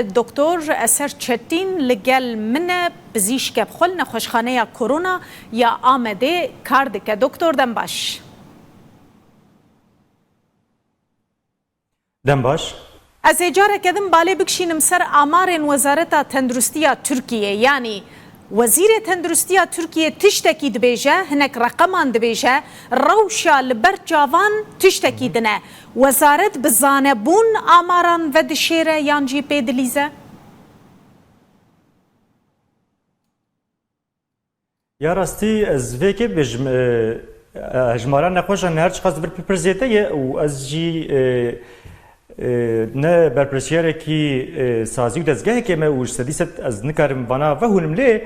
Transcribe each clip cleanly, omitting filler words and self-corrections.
دکتور اثر چتین لگل من پزیشک بخل نخوشخانه کرونا یا آمده کار دکه. دکتور دنباش از اجاره کدم باله بکشینم سر آمار وزارت تندرستی ترکیه، یعنی وزیر تندرستی ترکیه تشتکی دبیجه هنک رقمان دبیجه روشا لبر جوان تشتکی دنه وزارت بزانه بون آماران و دشیره یانجی پیدلیزه؟ یا راستی از ویکی بجم هجماران نخوشن هرچ خواست بر پرزیده و از جی نه برپرسیاره کی سازی و دزگاه که ما وش سدیست از نکارم بنا و هونم لی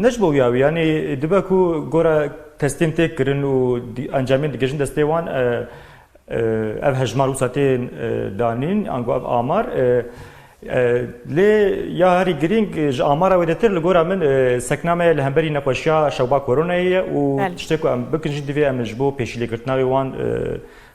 نجبو یاوی یعنی دبا کو گورا تستیم تک کرن و انجامین دیگرشن دستیوان او هجمار وساتین دانین انگو او آمار لی یا هری گرینگ آمار ودتر لگورا من سکنامه لهمبری نقاشیا شوبا کورونایی و تشتکو ام بکنجی دیوی ام جبو پیشیلی کرتناوی وان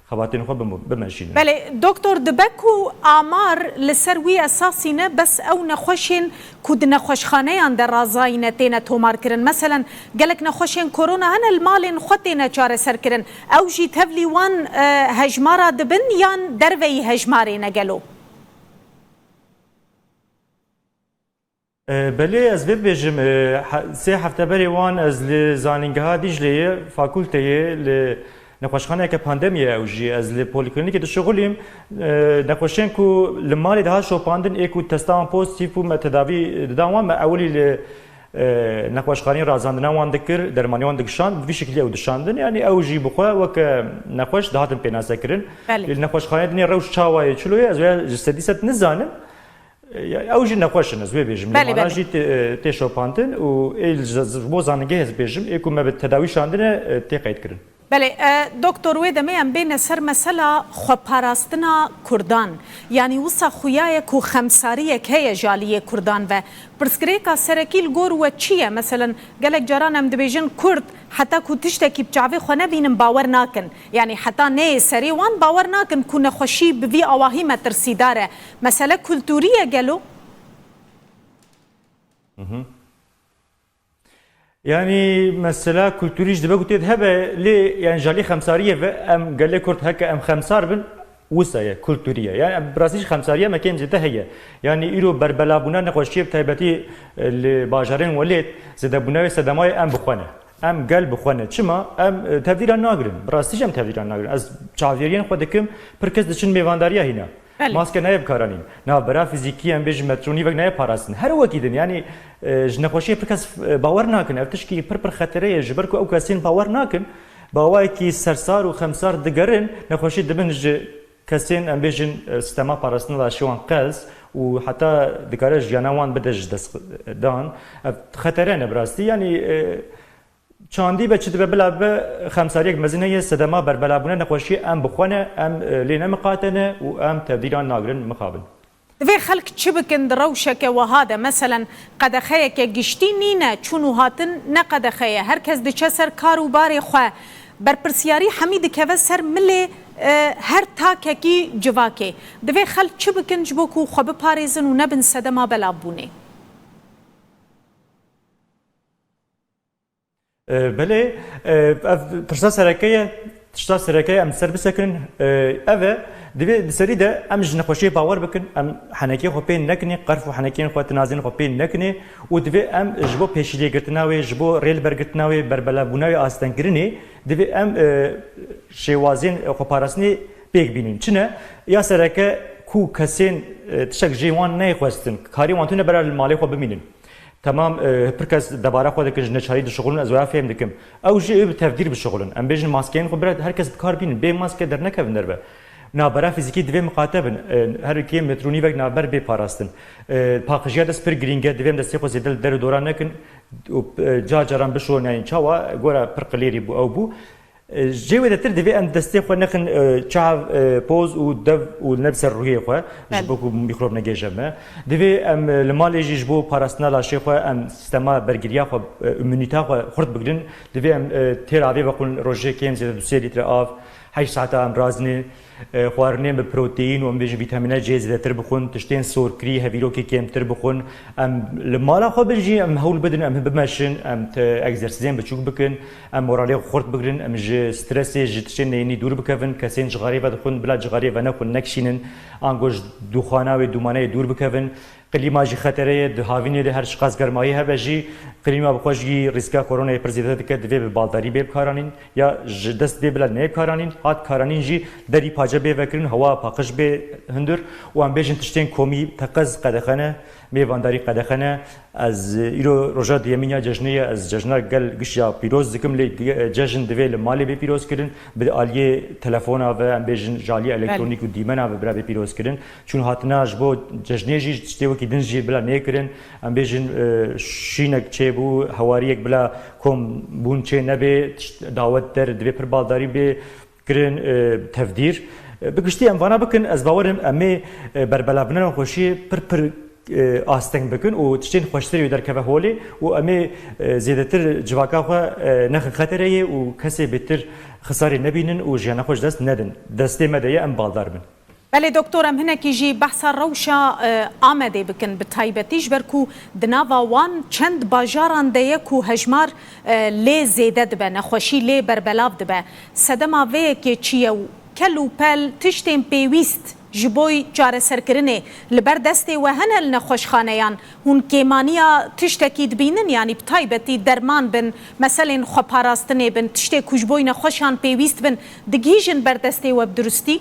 خواتین خو بمشین. بله دکتر دبکو آمار لسروی اساسی نه بس او نخوشین کود نخوشخانه اند رازاینه تینه تومار کرن مثلا گلک نخوشین کرونا هن المال خودتینه چاره سر کرن او جی تبلی وان هجمارا دبن یان دروی هجماری نگلو. بله از ببیجم سه هفته بری وان از لزانینگها دیجلیه فاکولتیه ل نخوشخانه که پاندمیه اوجی از پلیکلینیک دشغولیم نخوشین کو لمالی ده شو پاندن اکو تستان پوزیتیف و تداوی داوام ما اولی ل نخوشخانه رازاندن وان دکر درمانی وان دکشان به شکلی او دشاندن یعنی اوجی بخوا وک نخوش دهاتن پیناسه کرن نخوشخانه دنی روش چاوای چلوی از جسدیست نزانم اوجی نخوشن از بیجم لمالی تشو پاندن و ایل بوزانگه از بیجم اکو ما به تداوی شاندن تقید کرن. بله دکتر ویدمی ام بین سر مسئله خو پاراستنا کردان یعنی وسا خویای کو خمساری که جالی کردان و پرسکریکا سرکیل گور و چیه مثلا گلک جران ام دبیجن کرد حتی کو تشتکی بچاوی خو نبینم باور ناکن یعنی حتی نه سری وان باور ناکن کو نخوشی بوی اواهی مترسیداره مسئله کلتوریه گلو. يعني مثلا كولتوريش دبا قلت هبه لي يعني جالي خمساريه ام قال لي كرت هكا ام خمسار بن وسايه كولتوريه يعني براسيش خمساريه ما كان جدا هي يعني ايرو بربلا بنا نقاشيه تايبتي لباجرين وليت زاد بناوي سدماي ام بخونه ام قال بخونه چما ام تبديل ناغرن براسيش ام تبديل ناغرن از چاويرين خودكم بركز دشن ميوانداريا هنا ماسك نايب كارانين نا برا فيزيكي ام بيج متروني وك نايب باراستن هر وكيدن يعني جنخوشي بركز باور ناكن افتشكي پر خطريه جبركو او كاسين باور ناكن باواي كي سرسار و خمسار دگرن نخوشي دبن كاسين ام بيجن سيستما باراستن لا شوان قلس و حتى دكارج جنوان بدج دس دان خطرين براستي يعني چاندی به چه بلا به خمساریک مزینه صدما بر بلا بونه نخوشی ام بخونه ام لینه مقاتنه و ام تبدیلان ناگرن مقابل في خلق تشبكن روشك وهذا مثلا قد خيك جشتي نينا چونو هاتن نقد خيه هركز دچسر كارو باري خو برپرسياري حميد كوسر ملي هر تاكي جواكي دفي خلق تشبكن جبوكو خو بپاريزن و نبن صدما بلا بونه. بله تشتا سرکه ام سر بسکن اوه دوی سری ده ام جن خوشی باور بکن ام حنکی خو پین نکنی قرف و حنکین خو تنازین خو پین نکنی و دوی ام جبو پیشلی گرتناوی جبو ریل برگرتناوی بربلا بوناوی آستن گرینی دوی ام شوازین خو پاراسنی بیگ بینین چنه یا سرکه کو کسین تشک جیوان نه خوستن کاری وانتونه برای مالی خو بمینن تمام بركز دبارة خودك جنشاري دشغلون أزواج فهم دكم أو شيء بتفكير بالشغلون أم بيجن ماسكين خبرات هركز بكار بين بي ماسك در نكفن دربه نابرا فيزيكي دوی مقاتبن هر کی مترونی وگ نابر بي پاراستن پاخجیا دست پر گرینگه دویم دستی خو زدل در دوران نکن جا جران بشون يعني چاوا گورا پر قليري بو او بو جيوه دتر دوی ام دستی خو نکن چا پوز و دو و نفس الروحيه خو جبو میکروب نگیجمه دوی ام المال جبو پاراستنا لاشي خو ام سیستما برگریا خو امونیتا خو خرد بگرن دوی ام تراوی بقول روجه کیم زد 2 لیتر آف 8 ساعت ام رازنی خواردنێ بە پرۆتین و ئەم بێژن ڤیتامینە جێ زیاتر بخۆن تشتێن سۆرکری هەڤیرۆکی کێمتر بخۆن ئەم لە ماڵا خۆ بژی ئەم هەوڵ بدن ئەم بمەشن ئەم ئەگزەرسیزیان بچووک بکەن ئەم مۆراڵێ خورد بگرن ئەم ژ سترەسێ ژ تشتێن نێنی دوور بکەون کەسێن جغارێ بە دخۆن بلا جغارێ بە نەخۆن نەکشینن ئانگۆژ دوخاناوێ دومانەیە دوور بکەون قلیماجی خەتەرەیە هاوینێ لە هەر شقاس گەرمایی هەبەژی قلیما بخۆشی ریسکا کۆرۆنای پرزیدە دکە دەبێ بە باڵداری بێ بکارانین یا دەست بێ بلا نێ بکارانین هات کارانین ژی دەری پاجە بێ vekirîn hewa paqij bê hundir û em bêjin tiştên komî teqez qedexene mêvandarî qedexene ez îro roja duyemîn ya cejnê ye ez cejna gel gişya pîroz dikim lê cejin divê li malê bê pîroz kirin bi aliyê telefona ve em bêjin ji aliyê elektrîk û dîmena ve bira bê pîroz kirin çûn hatina ji bo cejnê jî tiştê wekî din jî bila nê kirin em bêjin şînek çêbû hewariyek bila kom bûn çê nebê dawet der divê pir baldarî bê kirin tevdîr بگشتی ام وانا بکن از باورم امی بربلابنن خوشی پر آستنگ بکن و تشتین خوشتری در که هولی و امی زیادتر جواکا خو نخ خطره و کسی بهتر خساری نبینن و جان خوش دست ندن دسته مدیه ام بالدار بن بله دکتورم هنکی جی بحث روشا آمده بکن به تایبتیش برکو دناوا وان چند باجاران دیه کو هجمار لی زیده دبه نخوشی لی بربلاب دبه سدما وی که چیه کلو پل تشتین پیویست جبوی جاره سرکرنه لبر دسته و هنل نخوشخانهیان هون کیمانیا تشتکید بینن یعنی بتایبتی درمان بن مثلا خپاراستنه بن تشته کجبوی نخوشان پیویست بن دگیجن بر دسته و بدرستی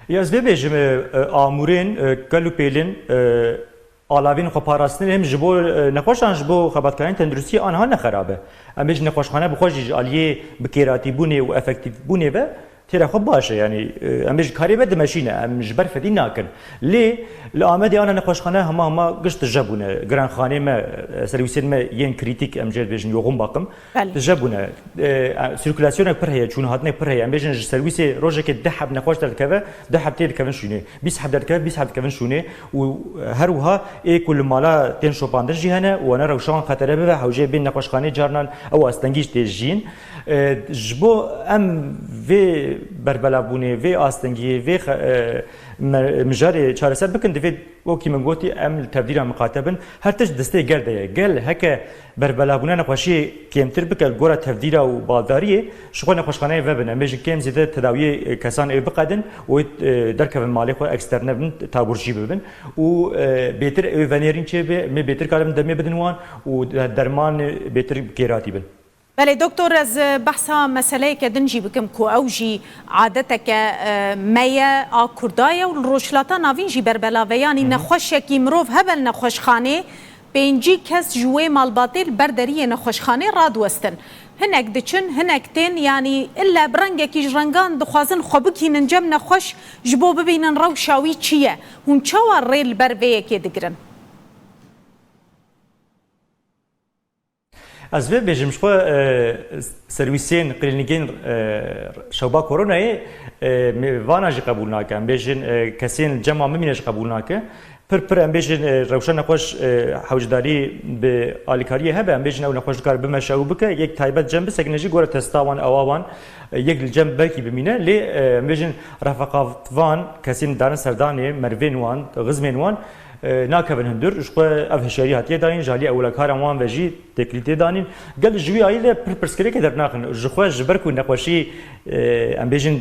یاز ببیجم آمورین کلو پیلن آلاوین خپاراستن هم جبو نخوشان جبو خبرکاران تندرستی آنها نخرابه ام بیش نخوشخانه بخوش عالیه بکیراتی بونه و افکتیو بونه و ترى خب باشه يعني ام بیش کاری بده ماشینه ام جبر فدی ناکن لی لآمدی آن نخوشخانه هما قشت جبونه گران خانه ما سرویسین ما ین کریتیک ام جد بیشن یوغم باقم جبونه سیرکولاسیون پر هي چون هاتنه پر هي ام بیشن سرویس روزه که ده حب نخوش در کبه ده حب تیر کبن شونه 20 حب در کبه 20 حب کبن شونه و هر وها ای کل مالا تن شوپاندر جهنه و انا روشان خطره به حوجه بین نخوشخانه جارنان او استنگیش تجین جبو ام و بربلابونه و آستنگی و مجاری چارەسەر بکن دەبێت وەکی من گوتی ئەم تەبدیلە مقاتەبن هەر تشت دەستەی گەردەیە گەل هەکە بربەلابوونە نەخۆشی کێمتر بکە گۆرە تەبدیلە و باڵداریە شخۆ نەخۆشخانەیە ببن ئەمێژن کێم زیاتر تەداوی کەسان ئێ بقەدن و دەرکەون ماڵی خۆ ئەکستەرنە بن تابورژی ببن و بێتر ئێ ڤەنێرین چێ بێ مێ بێتر کارم دەمێ بدن وان و دەرمان بێتر کێراتی بن بله دکتور از بحثا مسئله که دنجی بکم کو اوجی عادتک میا آکردای و روشلاتا ناوین جی بربلاوه یعنی نخوش کی مروف هبل نخوشخانه بینجی کس جوه مالباطل بردری نخوشخانه رادوستن هنک دچن هنک تن یعنی الا برنگه کی جرنگان دخوازن خوبکی نجم نخوش جبو ببینن روشاوی چیه هون چوا ریل بروه که دگرن از به بیشتر شو سرویسین کلینیکین شوبا کرونایی واناجی قبول نکن بیشتر کسین جمع می‌بینیش قبول نکن پر ام بیشتر روشن نخوش حوجداری به آلیکاریه هب ام بیشتر نخوش کار بمشاو بکه یک تایبت جنب سکنجی گوره تستاوان آوان یک جنب بکی بمینه لی ام بیشتر رفقاتوان کسین دارن سردانی مروین وان غزمین وان ناکەون هەندر شخوا ئەف هەشیاری هاتیە داین ژالی ئەولەکاران وان بەژی تێکلیتێ دانین گەل ژوی ئایلێ پرسکرێکە دەرناخن ژخوا ji ber ku nexweşî em bêjin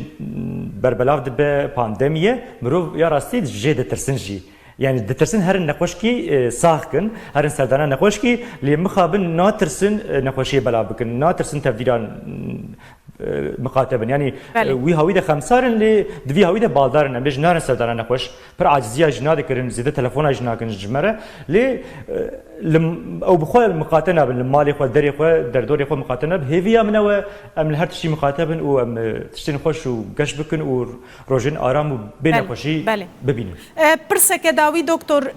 berbelav dibe pandemiye mirov ya rastî jê ditirsin jî yani ditirsin herin nexweşkî saxkin herin serdana nexweşkî lê mixabin natirsin nexweşiyê belav bikin natirsin tevdîran مقاتبن يعني وي هويده خمسارن لي دوي هويده بالدارن بيج نار سردان نخوش پر عاجزيه جناد كرن زيده تليفون جنا كن جمره لي او بخو المقاتنه بالمالي خو دري خو دردوري خو مقاتنه هيفيا منو ام هر تشي مقاتبن و ام تشتين خوش و قش بكن و روجين ارام بين خوشي ببين برسك داوي دكتور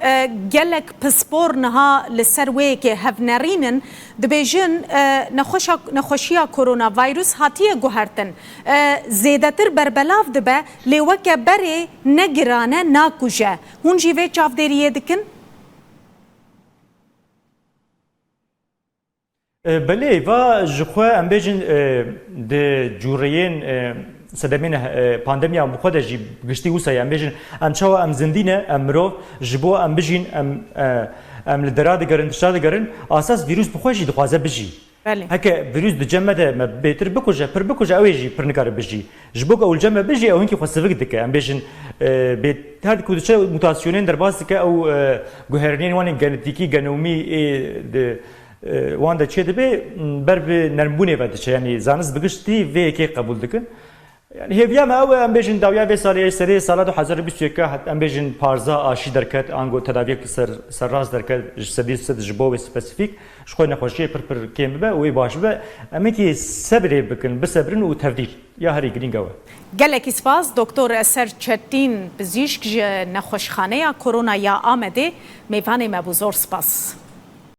جلك باسبور نها لسروي كي هفنرينن دبيجن نخوشيا كورونا فيروس هاتي گوهرتن زیادتر بربلاف دبه لیوکه بره نگرانه ناکوجه هون جیوه چافدریه دکن؟ بله و جخوا ام بیجن د جورین سدمین پاندمیا بخوده جی گشتی وسا ام بیجن ام چاو ام زندینه ام مرو جبو ام بیجین ام لدرا دگرن تشا دگرن اساس ویروس بخوشی دخوازه بجی بله هکه ویروس د جمع ده ما بهتر بکوجه پر بکوجه اویجی پر نکار بجی جبوک اول جمع بجی او هنکی خصفک دکه ام بیجن به هر کودچه موتاسیونین در باز که او گوهرنین وان گنتیکی گنومی د وان da çedebe berbe nermbune vediçe yani zanız bigişti ve ki kabul dikin yani heviya ma ev em bejin dawya ve saliye seri salat 2021 hat em bejin parza aşi derket ango tedaviye ser raz derket sedis sed jbo ve spesifik şkoy nexoşiye per kembe ve baş ve em ki sabri bikin bi sabrin u tevdil ya heri gringawa gelek ispas doktor Eser Çetin pizişk ji nexweşxaneya korona ya Amedê mêvanê me bû zor spas